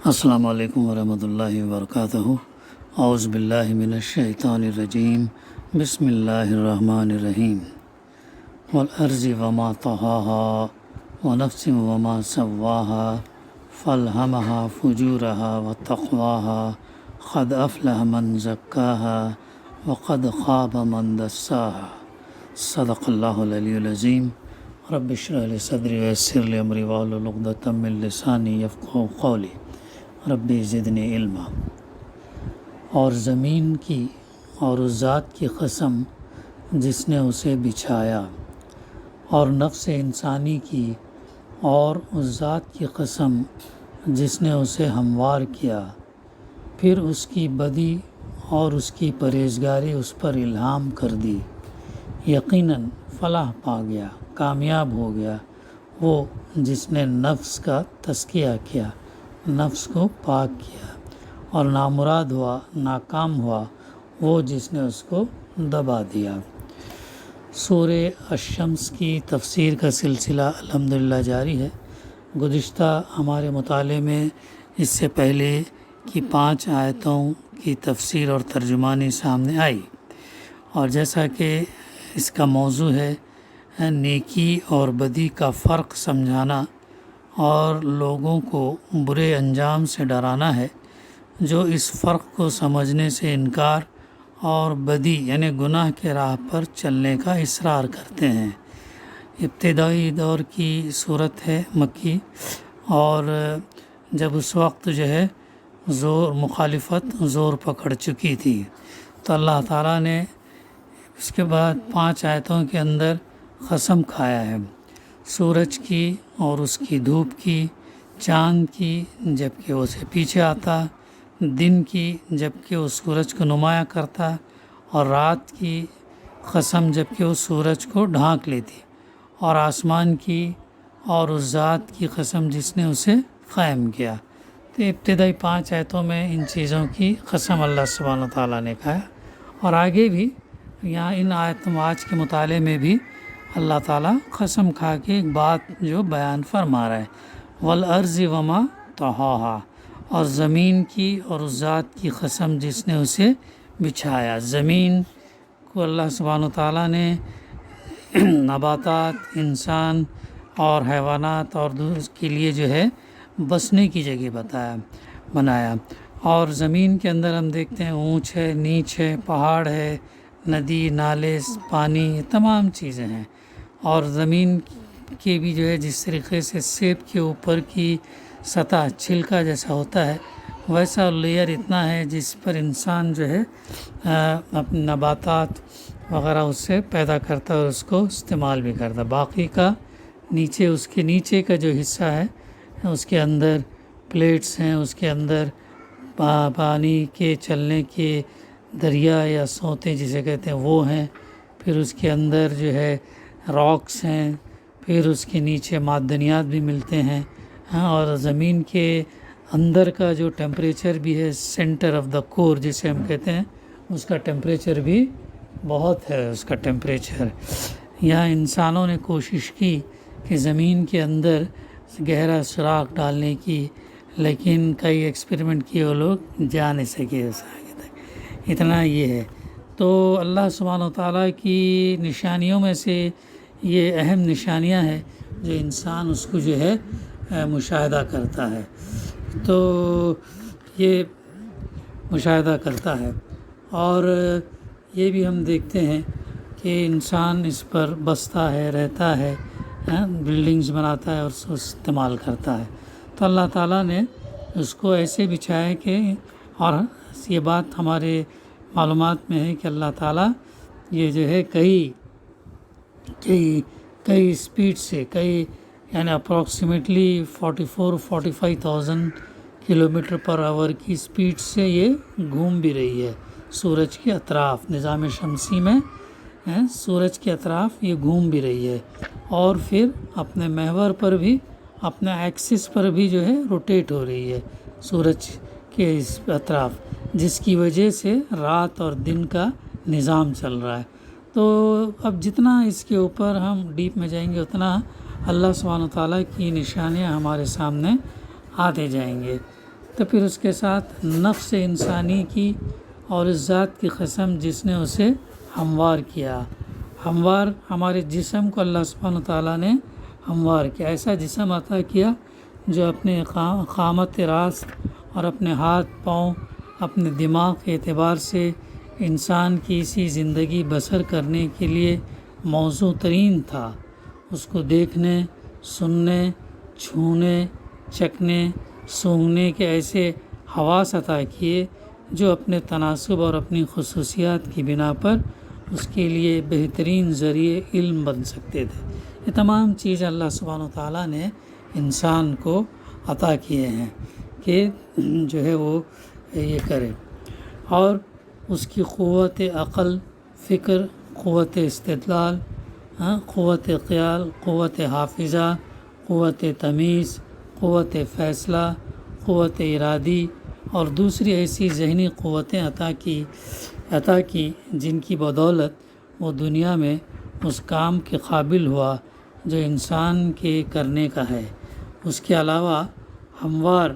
السلام علیکم ورحمۃ اللہ وبرکاتہ۔ اعوذ باللہ من الشیطان الرجیم، بسم اللہ الرحمن الرحیم۔ والارض وما طحاها ونفس وما سواها فالهمها فجورها وتقواها قد افلح من زکاها وقد خاب من دساها۔ صدق اللہ العلی العظیم۔ رب اشرح لي صدری ویسر لي امری واحلل عقدۃ من لسانی یفقهوا قولی۔ رب زدنی علما۔ اور زمین کی اور اس ذات کی قسم جس نے اسے بچھایا، اور نفس انسانی کی اور اس ذات کی قسم جس نے اسے ہموار کیا، پھر اس کی بدی اور اس کی پرہیزگاری اس پر الہام کر دی۔ یقیناً فلاح پا گیا، کامیاب ہو گیا وہ جس نے نفس کا تزکیہ کیا، نفس کو پاک کیا، اور نامراد ہوا، ناکام ہوا وہ جس نے اس کو دبا دیا۔ سورہ الشمس کی تفسیر کا سلسلہ الحمدللہ جاری ہے۔ گزشتہ ہمارے مطالعے میں اس سے پہلے کی 5 آیتوں کی تفسیر اور ترجمانی سامنے آئی، اور جیسا کہ اس کا موضوع ہے نیکی اور بدی کا فرق سمجھانا اور لوگوں کو برے انجام سے ڈرانا ہے جو اس فرق کو سمجھنے سے انکار اور بدی یعنی گناہ کے راہ پر چلنے کا اصرار کرتے ہیں۔ ابتدائی دور کی صورت ہے مکی، اور جب اس وقت جو ہے مخالفت زور پکڑ چکی تھی، تو اللہ تعالیٰ نے اس کے بعد 5 آیتوں کے اندر قسم کھایا ہے، سورج کی اور اس کی دھوپ کی، چاند کی جب کہ اسے پیچھے آتا، دن کی جب کہ وہ سورج کو نمایاں کرتا، اور رات کی قسم جب کہ وہ سورج کو ڈھانک لیتی، اور آسمان کی اور اس ذات کی قسم جس نے اسے قائم کیا۔ تو ابتدائی 5 آیتوں میں ان چیزوں کی قسم اللہ سبحانہ تعالیٰ نے کہا، اور آگے بھی یہاں ان آیتوں آج کے مطالعے میں بھی اللہ تعالیٰ قسم کھا کے ایک بات جو بیان فرما رہا ہے، والارض وما طحاها، اور زمین کی اور اس ذات کی قسم جس نے اسے بچھایا۔ زمین کو اللہ سبحانہ تعالیٰ نے نباتات، انسان اور حیوانات اور کے لیے جو ہے بسنے کی جگہ بنایا، اور زمین کے اندر ہم دیکھتے ہیں اونچ ہے، نیچ ہے، پہاڑ ہے، ندی، نالے، پانی، یہ تمام چیزیں ہیں۔ اور زمین کے بھی جو ہے جس طریقے سے سیب کے اوپر کی سطح چھلکا جیسا ہوتا ہے، ویسا لیئر اتنا ہے جس پر انسان جو ہے اپنے نباتات وغیرہ اس سے پیدا کرتا ہے اور اس کو استعمال بھی کرتا ہے۔ باقی کا نیچے، اس کے نیچے کا جو حصہ ہے اس کے اندر پلیٹس ہیں، اس کے اندر پانی کے چلنے کے دریا یا سوتے جسے کہتے ہیں وہ ہیں، پھر اس کے اندر جو ہے راکس ہیں، پھر اس کے نیچے معدنیات بھی ملتے ہیں، اور زمین کے اندر کا جو ٹیمپریچر بھی ہے، سینٹر آف دا کور جسے ہم کہتے ہیں، اس کا ٹیمپریچر بھی بہت ہے۔ اس کا ٹیمپریچر یہاں انسانوں نے کوشش کی کہ زمین کے اندر گہرا سوراخ ڈالنے کی، لیکن کئی ایکسپیریمنٹ کیے وہ لوگ جا نہیں سکے اس آگے تک۔ اتنا یہ ہے۔ تو اللہ سبحانہ وتعالیٰ کی نشانیوں میں سے یہ اہم نشانیاں ہیں جو انسان اس کو جو ہے مشاہدہ کرتا ہے، تو یہ مشاہدہ کرتا ہے، اور یہ بھی ہم دیکھتے ہیں کہ انسان اس پر بستا ہے، رہتا ہے، بلڈنگز بناتا ہے اور اس کو استعمال کرتا ہے۔ تو اللہ تعالیٰ نے اس کو ایسے بچھایا کہ، اور یہ بات ہمارے معلومات میں ہے کہ اللہ تعالیٰ یہ جو ہے کئی اسپیڈ سے، یعنی اپروکسیمیٹلی 44-45,000 کلومیٹر پر آور کی اسپیڈ سے یہ گھوم بھی رہی ہے سورج کے اطراف۔ نظام شمسی میں سورج کے اطراف یہ گھوم بھی رہی ہے، اور پھر اپنے محور پر بھی، اپنے ایکسس پر بھی جو ہے روٹیٹ ہو رہی ہے سورج کے اس اطراف، جس کی وجہ سے رات اور دن کا نظام چل رہا ہے۔ تو اب جتنا اس کے اوپر ہم ڈیپ میں جائیں گے اتنا اللہ سبحانہ تعالیٰ کی نشانیاں ہمارے سامنے آتے جائیں گے۔ تو پھر اس کے ساتھ نفس انسانی کی اور اس ذات کی قسم جس نے اسے ہموار کیا. ہموار ہمارے جسم کو اللہ سبحانہ تعالیٰ نے ہموار کیا، ایسا جسم عطا کیا جو اپنے قامت راست اور اپنے ہاتھ پاؤں، اپنے دماغ کے اعتبار سے انسان کی اسی زندگی بسر کرنے کے لیے موزوں ترین تھا. اس کو دیکھنے، سننے، چھونے، چکھنے، سونگھنے کے ایسے حواس عطا کیے جو اپنے تناسب اور اپنی خصوصیات کی بنا پر اس کے لیے بہترین ذریعے علم بن سکتے تھے. یہ تمام چیزیں اللہ سبحانہ و تعالیٰ نے انسان کو عطا کیے ہیں کہ جو ہے وہ یہ کرے، اور اس کی قوت عقل، فکر، قوت استدلال، قوت خیال، قوت حافظہ، قوت تمیز، قوت فیصلہ، قوت ارادی اور دوسری ایسی ذہنی قوتیں عطا کی جن کی بدولت وہ دنیا میں اس کام کے قابل ہوا جو انسان کے کرنے کا ہے. اس کے علاوہ ہموار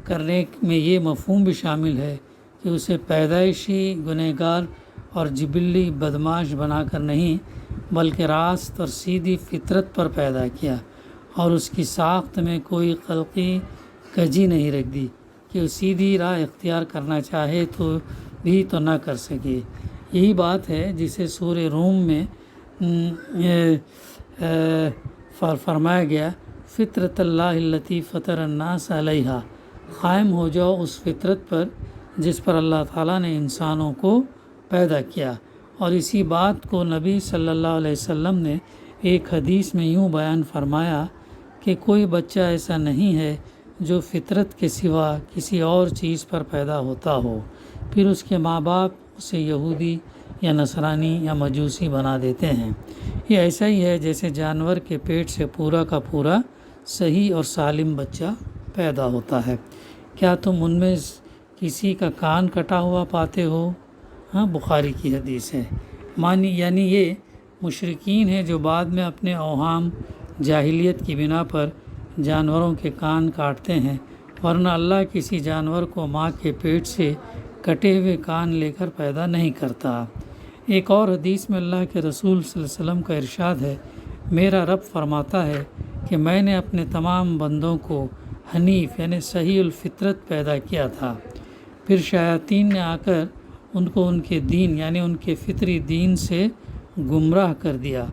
کرنے میں یہ مفہوم بھی شامل ہے کہ اسے پیدائشی گنہگار اور جبلی بدماش بنا کر نہیں بلکہ راست اور سیدھی فطرت پر پیدا کیا، اور اس کی ساخت میں کوئی خلقی کجی نہیں رکھ دی کہ وہ سیدھی راہ اختیار کرنا چاہے تو بھی تو نہ کر سکے. یہی بات ہے جسے سورہ روم میں فرمایا گیا، فطرت اللہ التی فطر الناس علیہا، قائم ہو جاؤ اس فطرت پر جس پر اللہ تعالیٰ نے انسانوں کو پیدا کیا. اور اسی بات کو نبی صلی اللہ علیہ وسلم نے ایک حدیث میں یوں بیان فرمایا کہ کوئی بچہ ایسا نہیں ہے جو فطرت کے سوا کسی اور چیز پر پیدا ہوتا ہو، پھر اس کے ماں باپ اسے یہودی یا نصرانی یا مجوسی بنا دیتے ہیں. یہ ایسا ہی ہے جیسے جانور کے پیٹ سے پورا کا پورا صحیح اور سالم بچہ پیدا ہوتا ہے. کیا تم ان میں کسی کا کان کٹا ہوا پاتے ہو؟ بخاری کی حدیث ہے. یعنی یہ مشرکین ہیں جو بعد میں اپنے اوہام جاہلیت کی بنا پر جانوروں کے کان کاٹتے ہیں، ورنہ اللہ کسی جانور کو ماں کے پیٹ سے کٹے ہوئے کان لے کر پیدا نہیں کرتا. ایک اور حدیث میں اللہ کے رسول صلی اللہ علیہ وسلم کا ارشاد ہے، میرا رب فرماتا ہے کہ میں نے اپنے تمام بندوں کو حنیف یعنی صحیح الفطرت پیدا کیا تھا، پھر شیاطین نے آ کر ان کو ان کے دین یعنی ان کے فطری دین سے گمراہ کر دیا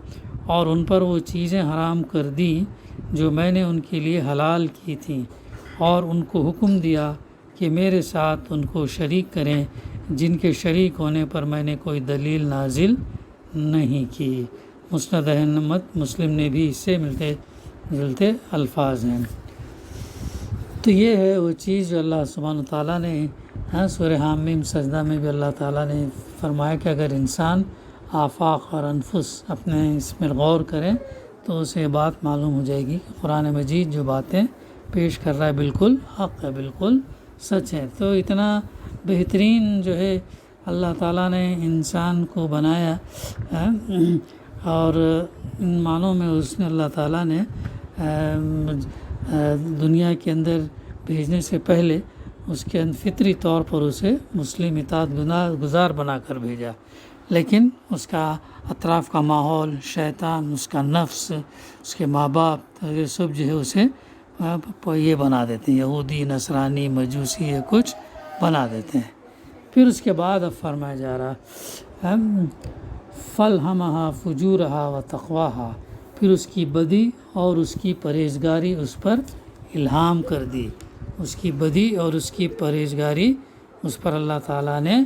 اور ان پر وہ چیزیں حرام کر دیں جو میں نے ان کے لیے حلال کی تھیں، اور ان کو حکم دیا کہ میرے ساتھ ان کو شریک کریں جن کے شریک ہونے پر میں نے کوئی دلیل نازل نہیں کی. مسند احمد مسلم نے بھی اس سے ملتے جلتے الفاظ ہیں. تو یہ ہے وہ چیز جو اللہ سبحانہ تعالیٰ نے سورہ حامیم سجدہ میں بھی اللہ تعالیٰ نے فرمایا کہ اگر انسان آفاق اور انفس اپنے اس میں غور کریں تو اسے بات معلوم ہو جائے گی کہ قرآن مجید جو باتیں پیش کر رہا ہے بالکل حق ہے، بالکل سچ ہے. تو اتنا بہترین جو ہے اللہ تعالیٰ نے انسان کو بنایا، اور ان معنوں میں اس نے اللہ تعالیٰ نے دنیا کے اندر بھیجنے سے پہلے اس کے فطری طور پر اسے مسلم اطاعت گزار بنا کر بھیجا، لیکن اس کا اطراف کا ماحول، شیطان، اس کا نفس، اس کے ماں باپ یہ سب جو ہے اسے یہ بنا دیتے ہیں، یہودی، نصرانی، مجوسی، یہ کچھ بنا دیتے ہیں. پھر اس کے بعد اب فرمایا جا رہا فَالْهَمَهَا فُجُورَهَا وَتَقْوَاهَا، پھر اس کی بدی اور اس کی پرہیزگاری اس پر الہام کر دی. اس کی بدی اور اس کی پرہیزگاری اس پر اللہ تعالیٰ نے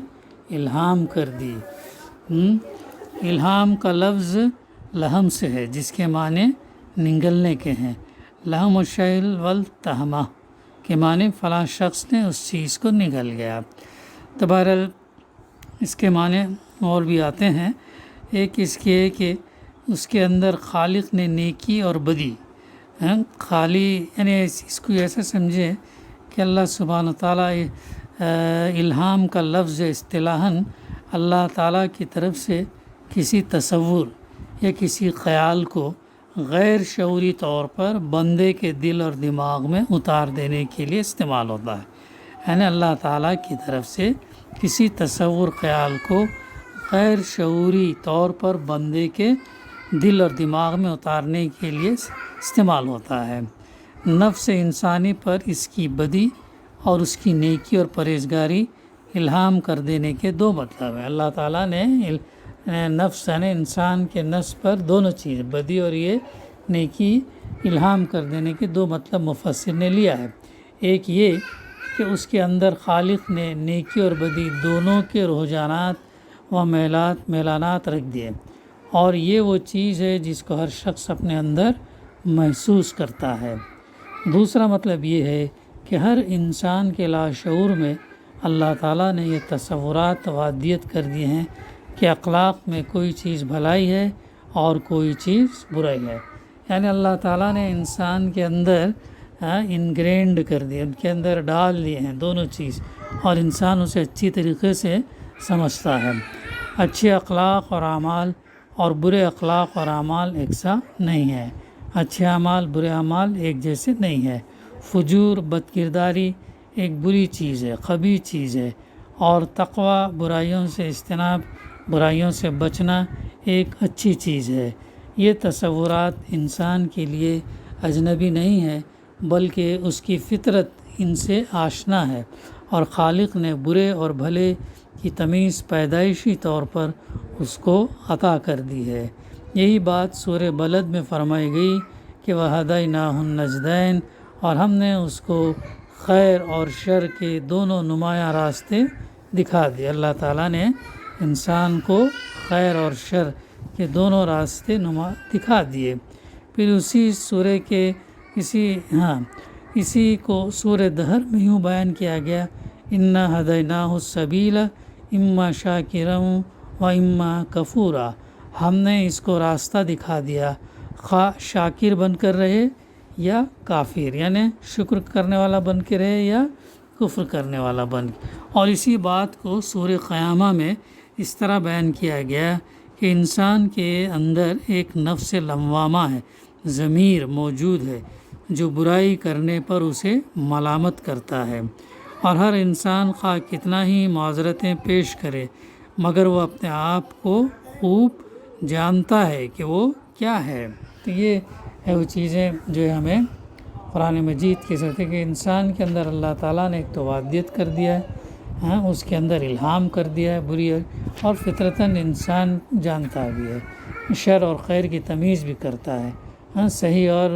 الہام کر دی. الہام کا لفظ لہم سے ہے جس کے معنی نگلنے کے ہیں. لہم الشیء والتہمہ کے معنی فلاں شخص نے اس چیز کو نگل گیا. تو بہرحال اس کے معنی اور بھی آتے ہیں. ایک اس کے کہ اس کے اندر خالق نے نیکی اور بدی خالی یعنی اس کو ایسا سمجھے کہ اللہ سبحانہ تعالیٰ الہام کا لفظ اصطلاحاً اللہ تعالیٰ کی طرف سے کسی تصور یا کسی خیال کو غیر شعوری طور پر بندے کے دل اور دماغ میں اتار دینے کے لیے استعمال ہوتا ہے، یعنی اللہ تعالیٰ کی طرف سے کسی تصور خیال کو غیر شعوری طور پر بندے کے دل اور دماغ میں اتارنے کے لیے استعمال ہوتا ہے۔ نفس انسانی پر اس کی بدی اور اس کی نیکی اور پرہیزگاری الہام کر دینے کے دو مطلب ہیں۔ اللہ تعالیٰ نے نفس یعنی انسان کے نفس پر دونوں چیزیں بدی اور یہ نیکی الہام کر دینے کے دو مطلب مفسر نے لیا ہے۔ ایک یہ کہ اس کے اندر خالق نے نیکی اور بدی دونوں کے رجحانات و میلانات رکھ دیے، اور یہ وہ چیز ہے جس کو ہر شخص اپنے اندر محسوس کرتا ہے۔ دوسرا مطلب یہ ہے کہ ہر انسان کے لاشعور میں اللہ تعالیٰ نے یہ تصورات وادیت کر دیے ہیں کہ اخلاق میں کوئی چیز بھلائی ہے اور کوئی چیز برائی ہے، یعنی اللہ تعالیٰ نے انسان کے اندر انگرینڈ کر دیے، ان کے اندر ڈال دیے ہیں دونوں چیز، اور انسان اسے اچھی طریقے سے سمجھتا ہے۔ اچھے اخلاق اور اعمال اور برے اخلاق اور اعمال یکساں نہیں ہیں، اچھے اعمال برے اعمال ایک جیسے نہیں ہیں۔ فجور بد کرداری ایک بری چیز ہے، قبیح چیز ہے، اور تقوی برائیوں سے اجتناب، برائیوں سے بچنا ایک اچھی چیز ہے۔ یہ تصورات انسان کے لیے اجنبی نہیں ہے، بلکہ اس کی فطرت ان سے آشنا ہے، اور خالق نے برے اور بھلے کی تمیز پیدائشی طور پر اس کو عطا کر دی ہے۔ یہی بات سورہ بلد میں فرمائی گئی کہ وَهَدَيْنَاهُ النَّجْدَيْنِ، اور ہم نے اس کو خیر اور شر کے دونوں نمایاں راستے دکھا دیے۔ اللہ تعالیٰ نے انسان کو خیر اور شر کے دونوں راستے دکھا دیے۔ پھر اسی سورہ کے اسی کو سورہ دہر میں یوں بیان کیا گیا، اِنَّا هَدَيْنَاهُ السَّبِيلَ اِمَّا شَاكِرًا وَإِمَّا كَفُورًا، ہم نے اس کو راستہ دکھا دیا، خواہ شاکر بن کر رہے یا کافر، یعنی شکر کرنے والا بن کے رہے یا کفر کرنے والا بن کے۔ اور اسی بات کو سورہ قیامہ میں اس طرح بیان کیا گیا کہ انسان کے اندر ایک نفس لوامہ ہے، ضمیر موجود ہے، جو برائی کرنے پر اسے ملامت کرتا ہے، اور ہر انسان خواہ کتنا ہی معذرتیں پیش کرے مگر وہ اپنے آپ کو خوب جانتا ہے کہ وہ کیا ہے۔ تو یہ ہے وہ چیزیں جو ہمیں قرآن مجید کے ذریعے کہ انسان کے اندر اللہ تعالیٰ نے ایک تو وادیت کر دیا ہے، اس کے اندر الہام کر دیا ہے بری، اور فطرتاً انسان جانتا بھی ہے، شر اور خیر کی تمیز بھی کرتا ہے، صحیح اور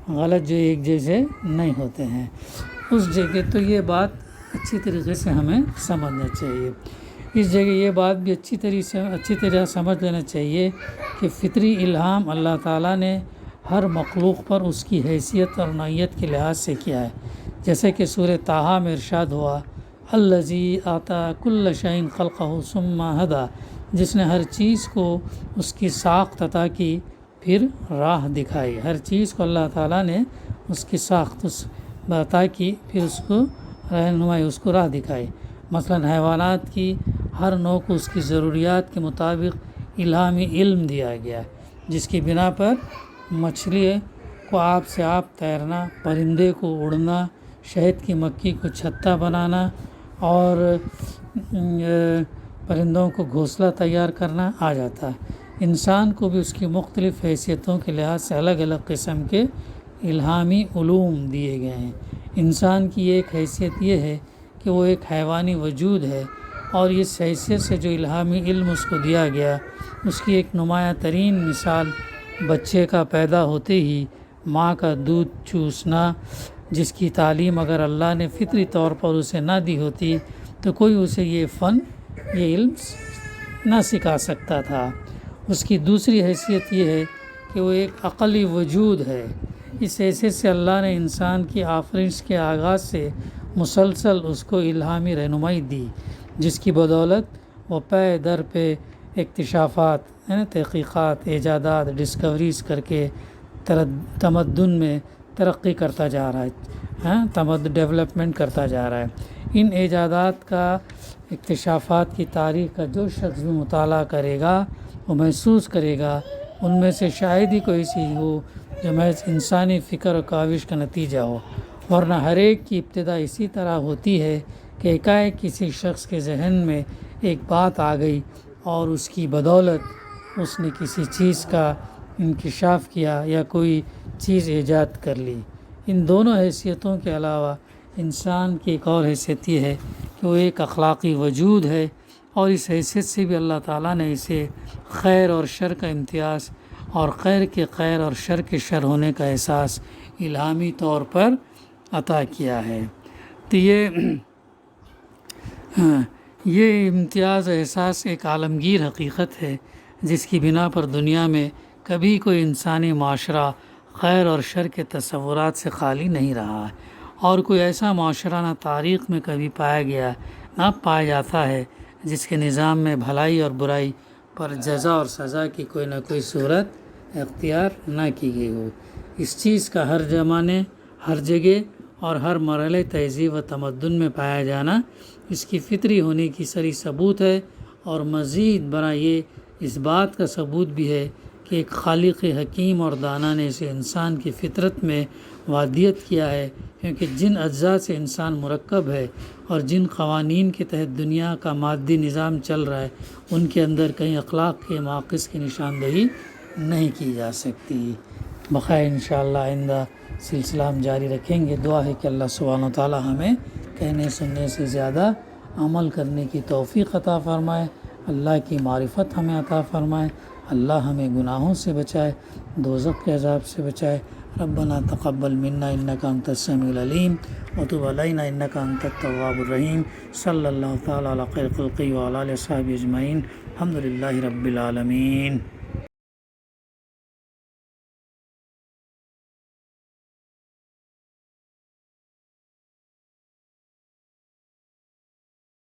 غلط جو ایک جیسے نہیں ہوتے ہیں اس جگہ۔ تو یہ بات اچھی طریقے سے ہمیں سمجھنا چاہیے۔ اس جگہ یہ بات بھی اچھی طرح سمجھ لینا چاہیے کہ فطری الہام اللہ تعالیٰ نے ہر مخلوق پر اس کی حیثیت اور نوعیت کے لحاظ سے کیا ہے، جیسے کہ سورہ طٰہٰ میں ارشاد ہوا، الذی اعطیٰ کل شیء خلقہ ثم ہدیٰ، جس نے ہر چیز کو اس کی ساخت عطا کی پھر راہ دکھائی۔ ہر چیز کو اللہ تعالیٰ نے اس کی ساخت عطا کی پھر اس کو رہنمائی، اس کو راہ دکھائی۔ مثلا حیوانات کی ہر نوع کو اس کی ضروریات کے مطابق الہامی علم دیا گیا، جس کی بنا پر مچھلی کو آب سے آب تیرنا، پرندے کو اڑنا، شہد کی مکھی کو چھتا بنانا، اور پرندوں کو گھونسلہ تیار کرنا آ جاتا ہے۔ انسان کو بھی اس کی مختلف حیثیتوں کے لحاظ سے الگ الگ قسم کے الہامی علوم دیے گئے ہیں۔ انسان کی ایک حیثیت یہ ہے کہ وہ ایک حیوانی وجود ہے، اور اس حیثیت سے جو الہامی علم اس کو دیا گیا، اس کی ایک نمایاں ترین مثال بچے کا پیدا ہوتے ہی ماں کا دودھ چوسنا، جس کی تعلیم اگر اللہ نے فطری طور پر اسے نہ دی ہوتی تو کوئی اسے یہ فن، یہ علم نہ سکھا سکتا تھا۔ اس کی دوسری حیثیت یہ ہے کہ وہ ایک عقلی وجود ہے۔ اس حیثیت سے اللہ نے انسان کی آفرینش کے آغاز سے مسلسل اس کو الہامی رہنمائی دی، جس کی بدولت وہ پے در پہ اکتشافات، تحقیقات، ایجادات، ڈسکوریز کر کے تمدن میں ترقی کرتا جا رہا ہے، ڈیولپمنٹ کرتا جا رہا ہے۔ ان ایجادات کا، اکتشافات کی تاریخ کا جو شخص بھی مطالعہ کرے گا وہ محسوس کرے گا ان میں سے شاید ہی کوئی چیز ہو جو محض انسانی فکر و کاوش کا نتیجہ ہو، ورنہ ہر ایک کی ابتدا اسی طرح ہوتی ہے کہ ایک کسی شخص کے ذہن میں ایک بات آ گئی اور اس کی بدولت اس نے کسی چیز کا انکشاف کیا یا کوئی چیز ایجاد کر لی۔ ان دونوں حیثیتوں کے علاوہ انسان کی ایک اور حیثیت یہ ہے کہ وہ ایک اخلاقی وجود ہے، اور اس حیثیت سے بھی اللہ تعالیٰ نے اسے خیر اور شر کا امتیاز اور خیر کے خیر اور شر کے شر ہونے کا احساس الہامی طور پر عطا کیا ہے۔ تو یہ امتیاز احساس ایک عالمگیر حقیقت ہے جس کی بنا پر دنیا میں کبھی کوئی انسانی معاشرہ خیر اور شر کے تصورات سے خالی نہیں رہا ہے، اور کوئی ایسا معاشرہ نہ تاریخ میں کبھی پایا گیا نہ پایا جاتا ہے جس کے نظام میں بھلائی اور برائی پر جزا اور سزا کی کوئی نہ کوئی صورت اختیار نہ کی گئی ہو۔ اس چیز کا ہر زمانے، ہر جگہ اور ہر مرحلہ تہذیب و تمدن میں پایا جانا اس کی فطری ہونے کی صریح ثبوت ہے، اور مزید برآں یہ اس بات کا ثبوت بھی ہے کہ ایک خالق حکیم اور دانا نے اسے انسان کی فطرت میں وادیت کیا ہے، کیونکہ جن اجزاء سے انسان مرکب ہے اور جن قوانین کے تحت دنیا کا مادی نظام چل رہا ہے، ان کے اندر کہیں اخلاق کے ناقص کی نشاندہی نہیں کی جا سکتی۔ بخیر انشاءاللہ آئندہ سلسلہ ہم جاری رکھیں گے۔ دعا ہے کہ اللہ سبحانہ و تعالی ہمیں کہنے سننے سے زیادہ عمل کرنے کی توفیق عطا فرمائے، اللہ کی معرفت ہمیں عطا فرمائے، اللہ ہمیں گناہوں سے بچائے، دوزخ کے عذاب سے بچائے۔ ربنا تقبل منا انک انت السمیع العلیم وتب علینا انک انت التواب الرحیم۔ صلی اللہ تعالی علی خیر خلقہ وعلی آلہ وصحبہ اجمعین۔ الحمد للہ رب العالمین۔